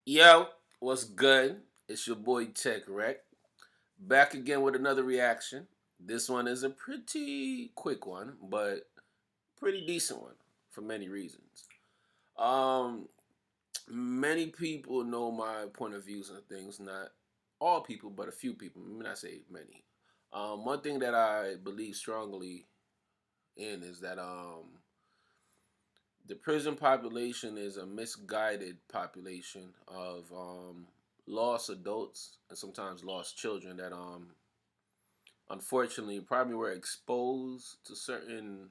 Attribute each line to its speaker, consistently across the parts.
Speaker 1: Yo, what's good? It's your boy Tech Rec. Back again with another reaction. This one is a pretty quick one, but pretty decent one for many reasons. Um, Many people know my point of views on things. Not all people, but a few people. Let me not say many. One thing that I believe strongly in is that the prison population is a misguided population of lost adults and sometimes lost children that unfortunately probably were exposed to certain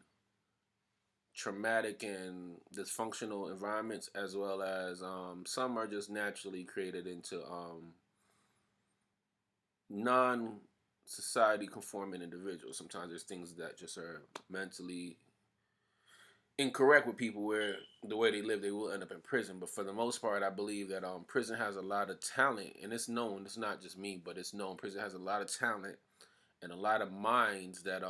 Speaker 1: traumatic and dysfunctional environments, as well as some are just naturally created into non society conforming individuals. Sometimes there's things that just are mentally incorrect with people where the way they live they will end up in prison. But for the most part, I believe that prison has a lot of talent, and it's known. It's not just me, but it's known. Prison has a lot of talent and a lot of minds that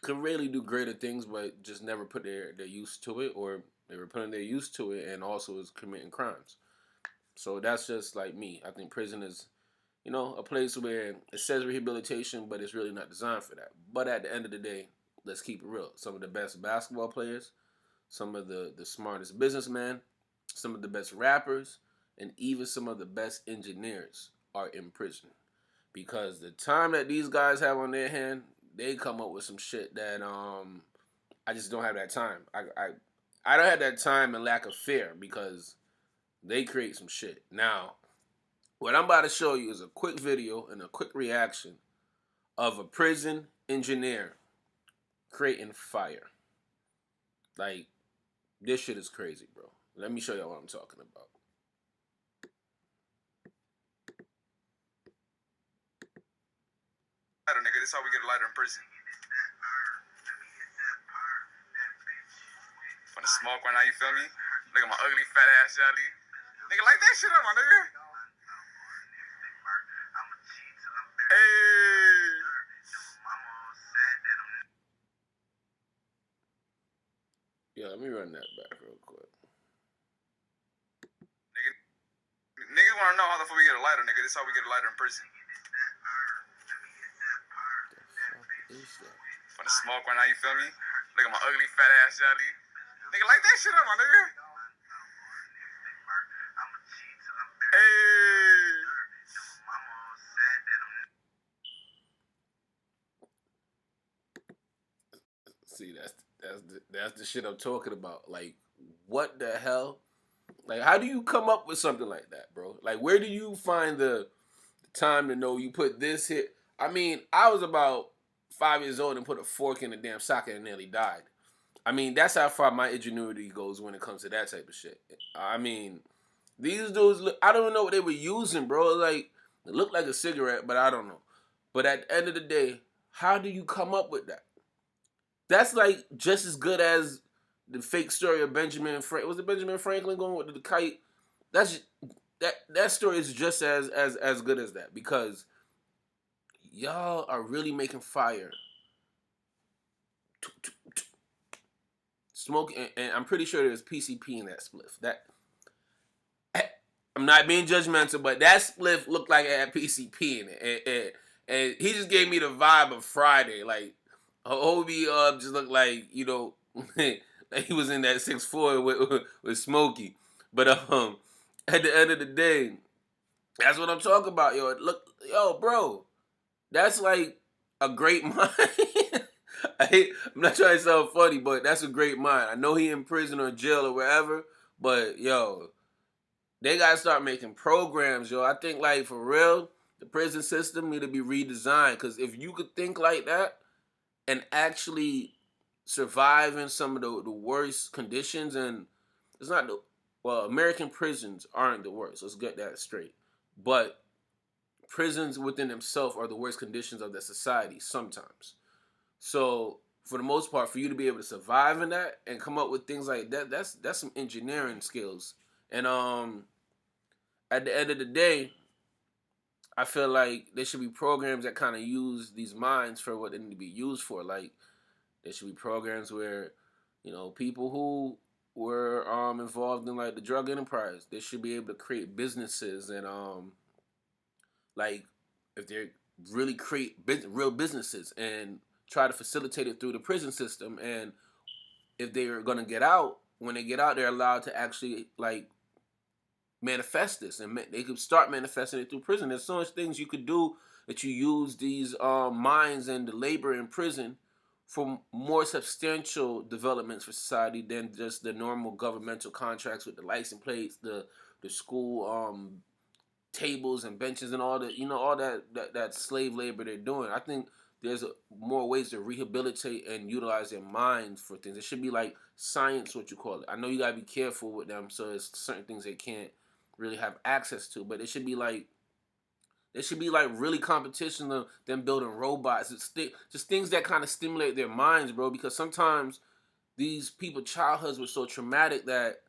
Speaker 1: could really do greater things, but just never put their use to it, or they were putting their use to it and also is committing crimes. So that's just like me. I think prison is, a place where it says rehabilitation, but it's really not designed for that. But at the end of the day, let's keep it real. Some of the best basketball players, some of the smartest businessmen, some of the best rappers, and even some of the best engineers are in prison. Because the time that these guys have on their hand, they come up with some shit that I just don't have that time. I don't have that time and lack of fear because they create some shit. Now, what I'm about to show you is a quick video and a quick reaction of a prison engineer creating fire. Like, this shit is crazy, bro. Let me show y'all what I'm talking about.
Speaker 2: Lighter, nigga. This how we get a lighter in prison. From the smoke right now, you feel me? Look at my ugly fat ass, Shelly. Nigga, light that shit up, my nigga. Hey.
Speaker 1: Yeah, let me run that back real quick.
Speaker 2: Nigga, niggas wanna know how the fuck we get a lighter, nigga. This how we get a lighter in prison.
Speaker 1: The fuck is that?
Speaker 2: From the smoke right now, you feel me? Look at my ugly fat ass, Shelly. Nigga, light that shit up, my nigga. Hey.
Speaker 1: See, that's the shit I'm talking about. Like, what the hell? Like, how do you come up with something like that, bro? Like, where do you find the time to know you put this hit? I mean, I was about 5 years old and put a fork in the damn socket and nearly died. I mean, that's how far my ingenuity goes when it comes to that type of shit. I mean, these dudes look, I don't even know what they were using, bro. Like, it looked like a cigarette, but I don't know. But at the end of the day, how do you come up with that? That's like just as good as the fake story of Benjamin Franklin. Was it Benjamin Franklin going with the kite? That's that story is just as good as that because y'all are really making fire. Smoke, and I'm pretty sure there's PCP in that spliff. That I'm not being judgmental, but that spliff looked like it had PCP in it, and he just gave me the vibe of Friday. Like Hobie just looked like like he was in that 6'4" with Smokey. But at the end of the day, that's what I'm talking about, yo. Look, yo, bro, that's like a great mind. I'm not trying to sound funny, but that's a great mind. I know he in prison or jail or wherever, but yo, they gotta start making programs, yo. I think like for real, the prison system need to be redesigned. Cause if you could think like that and actually survive in some of the worst conditions, and it's not the well, American prisons aren't the worst. Let's get that straight. But prisons within themselves are the worst conditions of the society sometimes. So for the most part, for you to be able to survive in that and come up with things like that, that's some engineering skills. And at the end of the day, I feel like there should be programs that kind of use these minds for what they need to be used for. Like there should be programs where, people who were involved in like the drug enterprise. They should be able to create businesses and like if they really create real businesses and try to facilitate it through the prison system. And if they're gonna get out, when they get out, they're allowed to actually like manifest this, and they could start manifesting it through prison. There's so much things you could do that you use these minds and the labor in prison for more substantial developments for society than just the normal governmental contracts with the license plates, the school tables and benches and all that, all that slave labor they're doing. I think there's more ways to rehabilitate and utilize their minds for things. It should be like science, what you call it. I know you gotta be careful with them, so there's certain things they can't really have access to, but it should be like really competition of them building robots. It's just things that kind of stimulate their minds, bro. Because sometimes these people childhoods were so traumatic that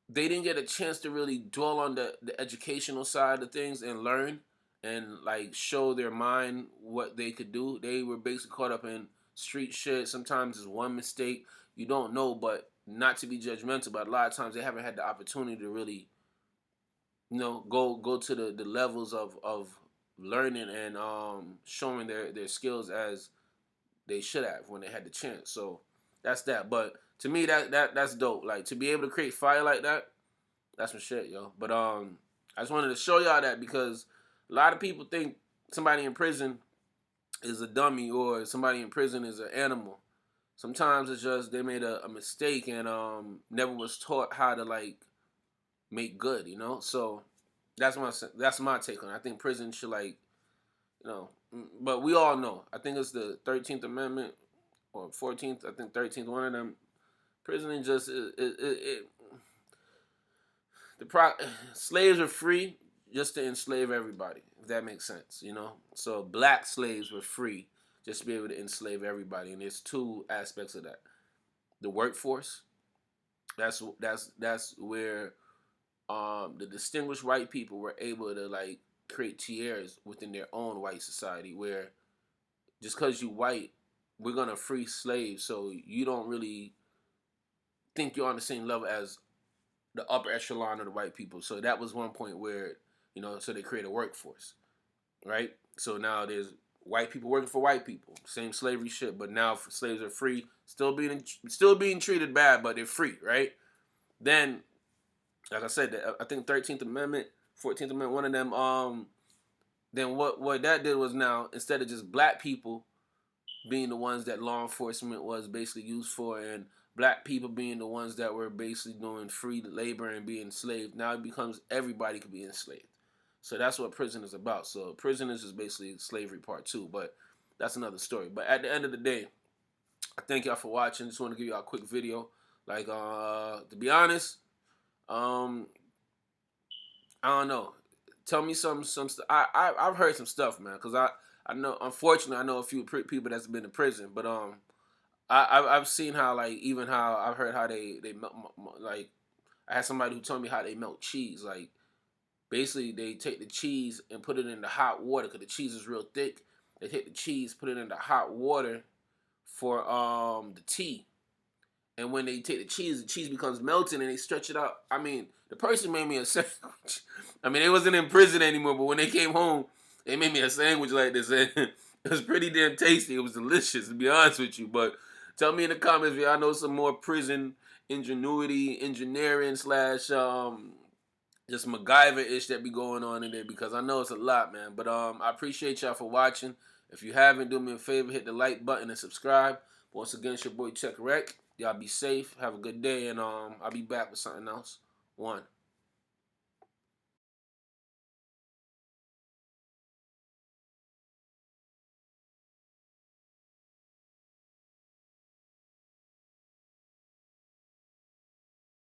Speaker 1: they didn't get a chance to really dwell on the educational side of things and learn and like show their mind what they could do. They were basically caught up in street shit. Sometimes it's one mistake. You don't know, but not to be judgmental, but a lot of times they haven't had the opportunity to really, go to the levels of learning and showing their skills as they should have when they had the chance. So that's that. But to me, that's dope. Like to be able to create fire like that, that's some shit, yo. But I just wanted to show y'all that because a lot of people think somebody in prison is a dummy or somebody in prison is an animal. Sometimes it's just they made a mistake and never was taught how to like make good, So that's my take on it. I think prison should like, but we all know. I think it's the 13th Amendment or 14th. I think 13th. One of them. Prison is just slaves are free just to enslave everybody. If that makes sense, So black slaves were free just to be able to enslave everybody, and there's two aspects of that. The workforce. That's where the distinguished white people were able to like create tiers within their own white society where just because you white, we're gonna free slaves so you don't really think you're on the same level as the upper echelon of the white people. So that was one point where, so they create a workforce, right? So now there's white people working for white people, same slavery shit, but now slaves are free, still being treated bad, but they're free, right? Then like I said, I think 13th Amendment, 14th Amendment, one of them. Then what that did was now instead of just black people being the ones that law enforcement was basically used for, and black people being the ones that were basically doing free labor and being enslaved, now it becomes everybody could be enslaved. So that's what prison is about. So prison is just basically slavery part 2, but that's another story. But at the end of the day, I thank y'all for watching. Just want to give y'all a quick video. Like to be honest. I don't know. Tell me some stuff. I've heard some stuff, man. Cause I know. Unfortunately, I know a few people that's been in prison. But I've seen how like even how I've heard how they like I had somebody who told me how they melt cheese. Like basically they take the cheese and put it in the hot water because the cheese is real thick. They take the cheese, put it in the hot water for the tea. And when they take the cheese becomes melted and they stretch it out. I mean, the person made me a sandwich. I mean, they wasn't in prison anymore, but when they came home, they made me a sandwich like this. And it was pretty damn tasty. It was delicious, to be honest with you. But tell me in the comments if y'all know some more prison ingenuity, engineering slash just MacGyver-ish that be going on in there because I know it's a lot, man. But I appreciate y'all for watching. If you haven't, do me a favor, hit the like button and subscribe. Once again, it's your boy Check Rec. Y'all be safe. Have a good day, and I'll be back with something else. One.